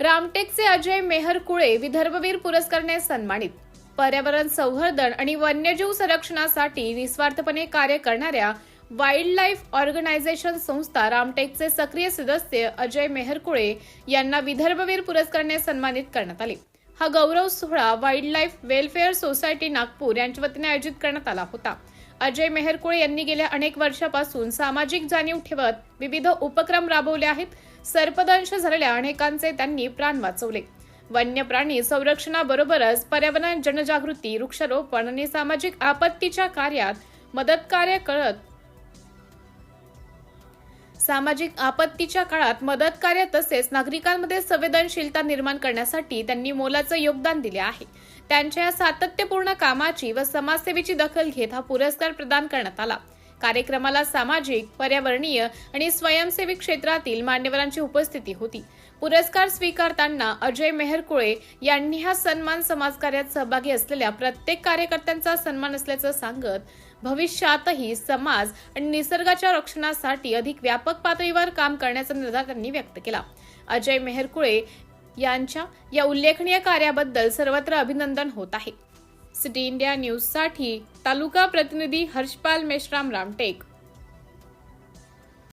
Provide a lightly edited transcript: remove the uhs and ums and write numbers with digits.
रामटेकचे अजय मेहरकुळे विदर्भवीर पुरस्काराने सन्मानित. पर्यावरण संवर्धन आणि वन्यजीव संरक्षणासाठी निस्वार्थपणे कार्य करणाऱ्या वाईल्ड लाईफ ऑर्गनायझेशन संस्था रामटेकचे सक्रिय सदस्य अजय मेहरकुळे यांना विदर्भवीर पुरस्काराने सन्मानित करण्यात आले. हा गौरव सोहळा wild life welfare society Nagpur यांच्या वतीने आयोजित करण्यात आला होता. अजय मेहरकुळे यांनी गेल्या अनेक वर्षापासून सामाजिक जाणीव ठेवत विविध उपक्रम राबवले आहेत. सर्पदंश झालेल्या अनेकांचे त्यांनी प्राण वाचवले. वन्य प्राणी संरक्षणाबरोबरच पर्यावरण जनजागृती, वृक्षारोपण आणि सामाजिक आपत्तीच्या कार्यात मदत कार्य तसेच नागरिकांमध्ये संवेदनशीलता निर्माण करण्यासाठी त्यांनी मोलाचं योगदान दिले आहे. त्यांच्या या सातत्यपूर्ण कामाची व समाजसेवेची दखल घेत हा पुरस्कार प्रदान करण्यात आला. कार्यक्रमाला सामाजिक, पर्यावरणीय आणि स्वयंसेवी क्षेत्रातील मान्यवरांची उपस्थिती होती. पुरस्कार स्वीकारताना अजय मेहरकुळे यांनी हा सन्मान समाजकार्यात सहभागी असलेल्या प्रत्येक कार्यकर्त्यांचा सन्मान असल्याचं सांगत भविष्यातही समाज आणि निसर्गाच्या रक्षणासाठी अधिक व्यापक पातळीवर काम करण्याचा निर्धार त्यांनी व्यक्त केला. अजय मेहरकुळे यांच्या या उल्लेखनीय कार्याबद्दल सर्वत्र अभिनंदन होत आहे. सिटी इंडिया न्यूजसाठी तालुका प्रतिनिधी हर्षपाल मेश्राम, रामटेक.